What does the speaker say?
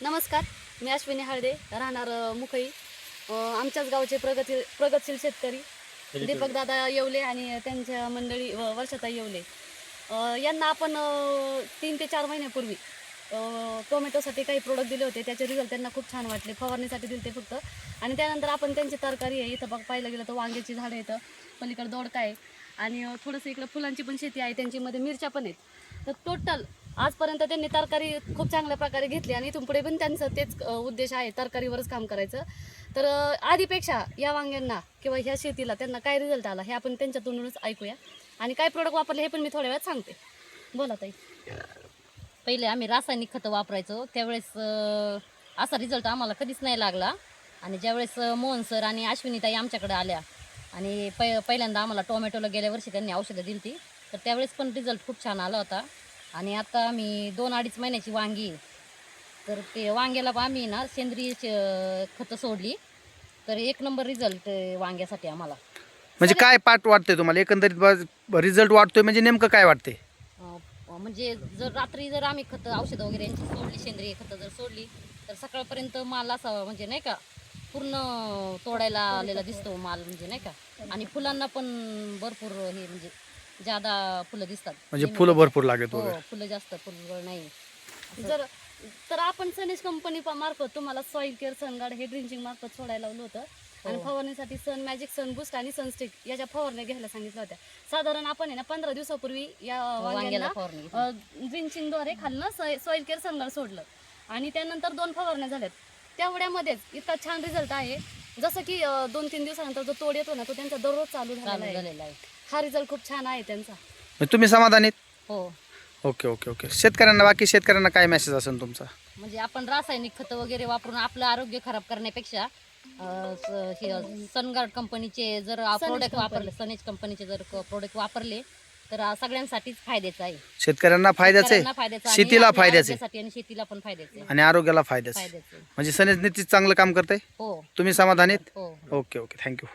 नमस्कार, मी अश्विनी हळदे, राहणार मुखई. आमच्याच गावचे प्रगतशील शेतकरी दीपक दादा येवले आणि त्यांच्या मंडळी वर्षाताई येवले यांना आपण 3 ते 4 महिन्यापूर्वी टोमॅटोसाठी काही प्रोडक्ट दिले होते. त्याचे रिझल्ट त्यांना खूप छान वाटले. फवारणीसाठी दिले ते फक्त. आणि त्यानंतर आपण त्यांची तरकारी आहे, इथं पाहायला गेलं तर वांग्याची झाडं येतं, पलीकडे दोडका आहे आणि थोडंसं इकडं फुलांची पण शेती आहे, त्यांच्यामध्ये मिरच्या पण आहेत. तर टोटल आजपर्यंत त्यांनी तरकारी खूप चांगल्या प्रकारे घेतली आणि इथून पुढे पण त्यांचं तेच उद्देश आहे, तरकारीवरच काम करायचं. तर आधीपेक्षा या वांग्यांना किंवा ह्या शेतीला त्यांना काय रिझल्ट आला हे आपण त्यांच्या तोंडूनच ऐकूया. आणि काय प्रोडक्ट वापरले हे पण मी थोड्या वेळात सांगते. बोला ताई. पहिले आम्ही रासायनिक खतं वापरायचो, त्यावेळेस असा रिझल्ट आम्हाला कधीच नाही लागला. आणि ज्यावेळेस मोहन सर आणि अश्विनीताई आमच्याकडे आल्या आणि पहिल्यांदा आम्हाला टोमॅटोला गेल्या वर्षी त्यांनी औषधं दिली होती, तर त्यावेळेस पण रिझल्ट खूप छान आला होता. आणि आता आम्ही 2-2.5 महिन्याची वांगी, तर ते वांग्याला आम्ही ना सेंद्रिय खतं सोडली, तर 1 नंबर रिझल्ट वांग्यासाठी आम्हाला. म्हणजे काय पाठ वाटतंय तुम्हाला एकंदरीत रिझल्ट वाटतोय म्हणजे नेमकं काय वाटतंय? म्हणजे जर रात्री जर आम्ही खतं औषधं वगैरे यांची सोडली, सेंद्रिय खतं जर सोडली, तर सकाळपर्यंत माल असा म्हणजे नाही का पूर्ण तोडायला आलेला दिसतो माल, म्हणजे नाही का. आणि फुलांना पण भरपूर हे म्हणजे ज्यादा फुलं दिसतात. म्हणजे फुलं भरपूर लागत हो, वगैरे. फुलं जास्त, फुलगळ नाही. तर आपण सनेज कंपनी मार्फत तुम्हाला सॉइल केअर, सनगार्ड हे ड्रिंचिंग मार्फत सोडायला लावलं होतं. आणि फवारणीसाठी सन मॅजिक, सन बूस्ट आणि सनस्टिक याच्या फवारण्या घ्यायला सांगितल्या होत्या. साधारण आपण आहे ना 15 दिवसापूर्वी या वांग्याला ड्रिंचिंगद्वारे खालनं सॉइल केअर, सनगार्ड सोडलं आणि त्यानंतर 2 फवारण्या झाल्यात. तेवढ्यामध्येच इतका छान रिझल्ट आहे, जसं की 2-3 दिवसानंतर जो तोड येतो ना तो त्यांचा दररोज चालू झालेला आहे. हा रिझल्ट खूप छान आहे त्यांचा. म्हणजे तुम्ही समाधानी? हो. Okay okay okay. शेतकऱ्यांना, बाकी शेतकऱ्यांना काय मेसेज असेल तुमचा? म्हणजे आपण रासायनिक खतं वगैरे वापरून आपलं आरोग्य खराब करण्यापेक्षा सनगार्ड कंपनीचे जर प्रोडक्ट वापरले, सनेज कंपनीचे जर प्रोडक्ट वापरले, तर सगळ्यांसाठीच फायद्याचं आहे. शेतकऱ्यांना फायद्याचं आहे, शेतीला फायद्याचं आहे आणि शेतीला पण फायद्याचं आहे. आणि आरोग्याला फायद्याचं आहे. म्हणजे सनेज नीतीच चांगलं काम करते. हो, तुम्ही समाधानीत? हो. Okay okay, thank you.